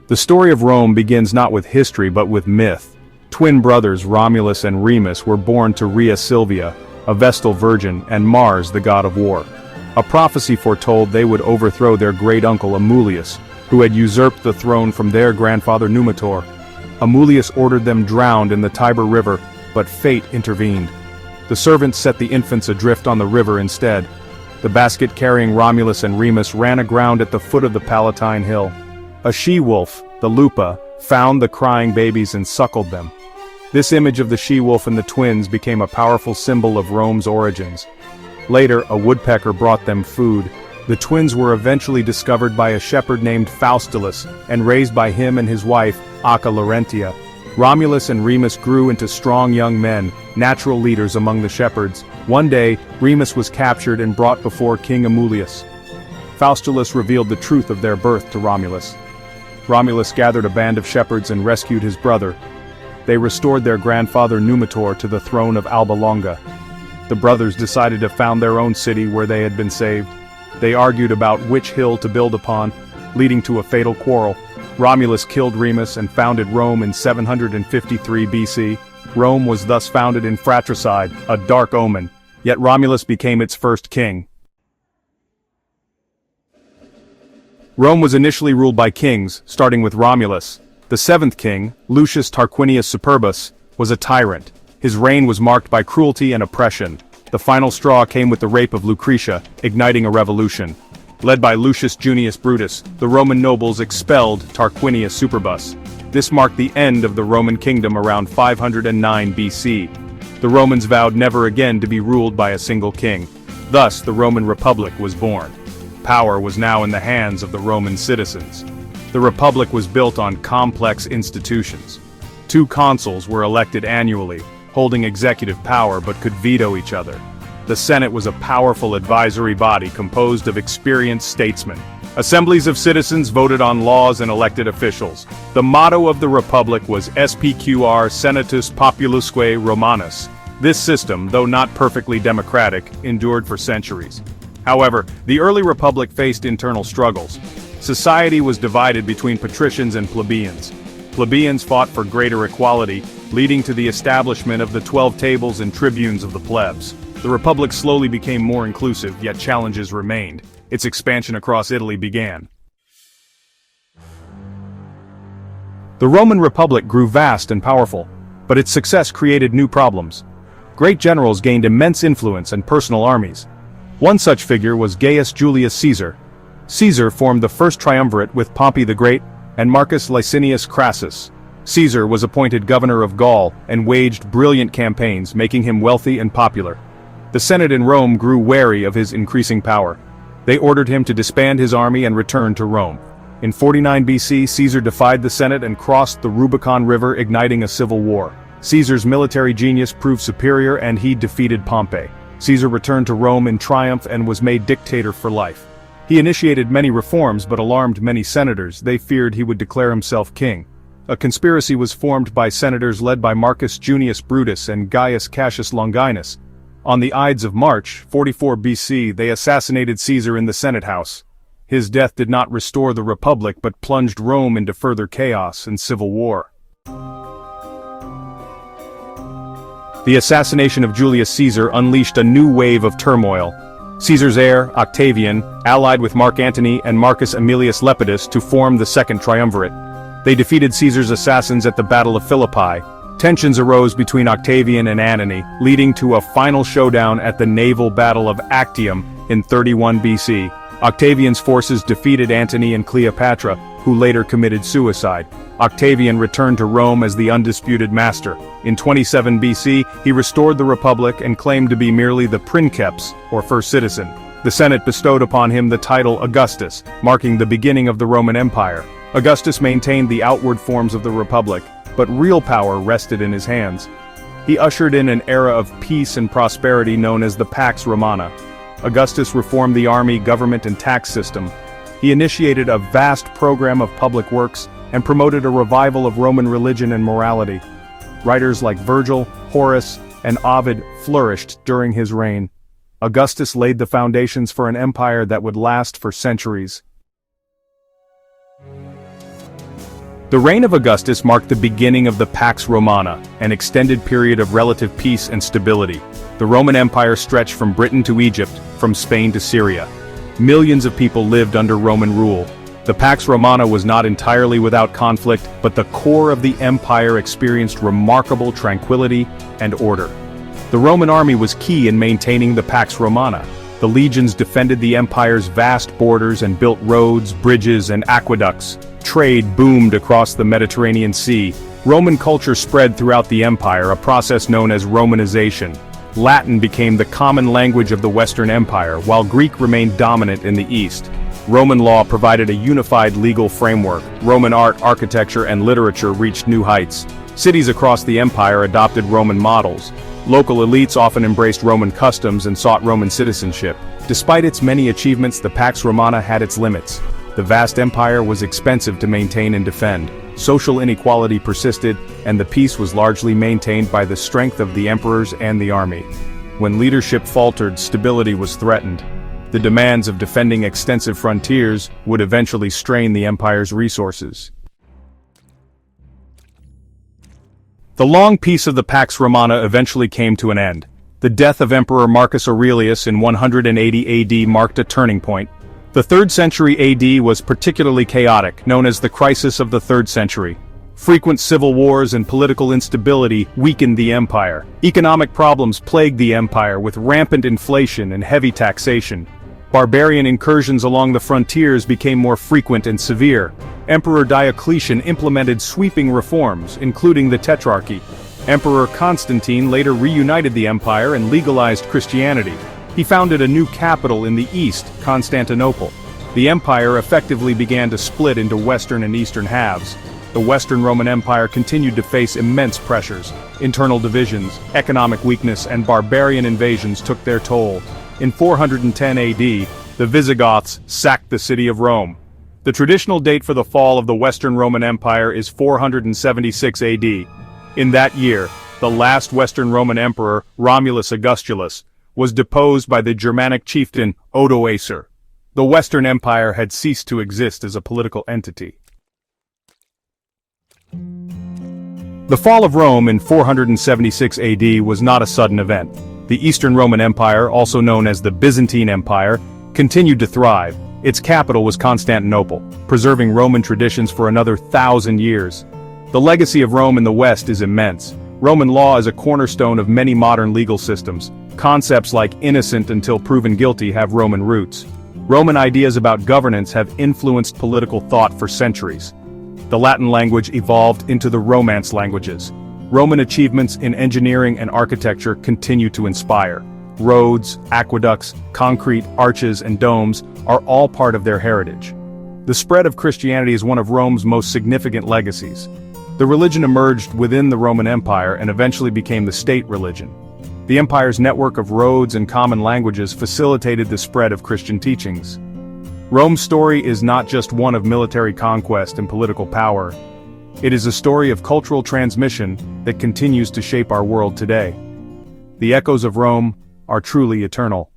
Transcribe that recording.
The story of Rome begins not with history but with myth. Twin brothers Romulus and Remus were born to Rhea Silvia, a Vestal virgin, and Mars, the god of war. A prophecy foretold they would overthrow their great-uncle Amulius, who had usurped the throne from their grandfather Numitor. Amulius ordered them drowned in the Tiber River, but fate intervened. The servants set the infants adrift on the river instead. The basket carrying Romulus and Remus ran aground at the foot of the Palatine Hill. A she-wolf, the Lupa, found the crying babies and suckled them. This image of the she-wolf and the twins became a powerful symbol of Rome's origins. Later, a woodpecker brought them food. The twins were eventually discovered by a shepherd named Faustulus, and raised by him and his wife, Acca Laurentia. Romulus and Remus grew into strong young men, natural leaders among the shepherds. One day, Remus was captured and brought before King Amulius. Faustulus revealed the truth of their birth to Romulus. Romulus gathered a band of shepherds and rescued his brother. They restored their grandfather Numitor to the throne of Alba Longa. The brothers decided to found their own city where they had been saved. They argued about which hill to build upon, leading to a fatal quarrel. Romulus killed Remus and founded Rome in 753 BC. Rome was thus founded in fratricide, a dark omen, yet Romulus became its first king. Rome was initially ruled by kings, starting with Romulus. The seventh king, Lucius Tarquinius Superbus, was a tyrant. His reign was marked by cruelty and oppression. The final straw came with the rape of Lucretia, igniting a revolution. Led by Lucius Junius Brutus, the Roman nobles expelled Tarquinius Superbus. This marked the end of the Roman kingdom around 509 BC. The Romans vowed never again to be ruled by a single king. Thus, the Roman Republic was born. Power was now in the hands of the Roman citizens. The Republic was built on complex institutions. 2 consuls were elected annually, holding executive power but could veto each other. The Senate was a powerful advisory body composed of experienced statesmen. Assemblies of citizens voted on laws and elected officials. The motto of the Republic was SPQR Senatus Populusque Romanus. This system, though not perfectly democratic, endured for centuries. However, the early Republic faced internal struggles. Society was divided between patricians and plebeians. Plebeians fought for greater equality, leading to the establishment of the 12 tables and tribunes of the plebs. The Republic slowly became more inclusive, yet challenges remained. Its expansion across Italy began. The Roman Republic grew vast and powerful, but its success created new problems. Great generals gained immense influence and personal armies. One such figure was Gaius Julius Caesar. Caesar formed the first triumvirate with Pompey the Great and Marcus Licinius Crassus. Caesar was appointed governor of Gaul and waged brilliant campaigns, making him wealthy and popular. The Senate in Rome grew wary of his increasing power. They ordered him to disband his army and return to Rome. In 49 BC, Caesar defied the Senate and crossed the Rubicon River, igniting a civil war. Caesar's military genius proved superior and he defeated Pompey. Caesar returned to Rome in triumph and was made dictator for life. He initiated many reforms but alarmed many senators. They feared he would declare himself king. A conspiracy was formed by senators led by Marcus Junius Brutus and Gaius Cassius Longinus. On the Ides of March, 44 BC, they assassinated Caesar in the Senate House. His death did not restore the Republic but plunged Rome into further chaos and civil war. The assassination of Julius Caesar unleashed a new wave of turmoil. Caesar's heir, Octavian, allied with Mark Antony and Marcus Aemilius Lepidus to form the Second Triumvirate. They defeated Caesar's assassins at the Battle of Philippi. Tensions arose between Octavian and Antony, leading to a final showdown at the naval Battle of Actium in 31 BC. Octavian's forces defeated Antony and Cleopatra, who later committed suicide. Octavian returned to Rome as the undisputed master. In 27 BC, he restored the Republic and claimed to be merely the princeps, or first citizen. The Senate bestowed upon him the title Augustus, marking the beginning of the Roman Empire. Augustus maintained the outward forms of the Republic, but real power rested in his hands. He ushered in an era of peace and prosperity known as the Pax Romana. Augustus reformed the army, government, and tax system. He initiated a vast program of public works and promoted a revival of Roman religion and morality. Writers like Virgil, Horace, and Ovid flourished during his reign. Augustus laid the foundations for an empire that would last for centuries. The reign of Augustus marked the beginning of the Pax Romana, an extended period of relative peace and stability. The Roman Empire stretched from Britain to Egypt, from Spain to Syria. Millions of people lived under Roman rule. The Pax Romana was not entirely without conflict, but the core of the empire experienced remarkable tranquility and order. The Roman army was key in maintaining the Pax Romana. The legions defended the empire's vast borders and built roads, bridges, and aqueducts. Trade boomed across the Mediterranean Sea. Roman culture spread throughout the empire, a process known as Romanization. Latin became the common language of the Western Empire, while Greek remained dominant in the East. Roman law provided a unified legal framework. Roman art, architecture, and literature reached new heights. Cities across the empire adopted Roman models. Local elites often embraced Roman customs and sought Roman citizenship. Despite its many achievements, the Pax Romana had its limits. The vast empire was expensive to maintain and defend. Social inequality persisted, and the peace was largely maintained by the strength of the emperors and the army. When leadership faltered, stability was threatened. The demands of defending extensive frontiers would eventually strain the empire's resources. The long peace of the Pax Romana eventually came to an end. The death of Emperor Marcus Aurelius in 180 AD marked a turning point. The 3rd century AD was particularly chaotic, known as the Crisis of the 3rd Century. Frequent civil wars and political instability weakened the empire. Economic problems plagued the empire with rampant inflation and heavy taxation. Barbarian incursions along the frontiers became more frequent and severe. Emperor Diocletian implemented sweeping reforms, including the Tetrarchy. Emperor Constantine later reunited the empire and legalized Christianity. He founded a new capital in the east, Constantinople. The empire effectively began to split into western and eastern halves. The Western Roman Empire continued to face immense pressures. Internal divisions, economic weakness, and barbarian invasions took their toll. In 410 AD, the Visigoths sacked the city of Rome. The traditional date for the fall of the Western Roman Empire is 476 AD. In that year, the last Western Roman emperor, Romulus Augustus, was deposed by the Germanic chieftain Odoacer. The Western Empire had ceased to exist as a political entity. The fall of Rome in 476 AD was not a sudden event. The Eastern Roman Empire, also known as the Byzantine Empire, continued to thrive. Its capital was Constantinople, preserving Roman traditions for another 1,000 years. The legacy of Rome in the West is immense. Roman law is a cornerstone of many modern legal systems. Concepts like innocent until proven guilty have Roman roots. Roman ideas about governance have influenced political thought for centuries. The Latin language evolved into the Romance languages. Roman achievements in engineering and architecture continue to inspire. Roads, aqueducts, concrete arches, and domes are all part of their heritage. The spread of Christianity is one of Rome's most significant legacies. The religion emerged within the Roman Empire and eventually became the state religion. The empire's network of roads and common languages facilitated the spread of Christian teachings. Rome's story is not just one of military conquest and political power. It is a story of cultural transmission that continues to shape our world today. The echoes of Rome are truly eternal.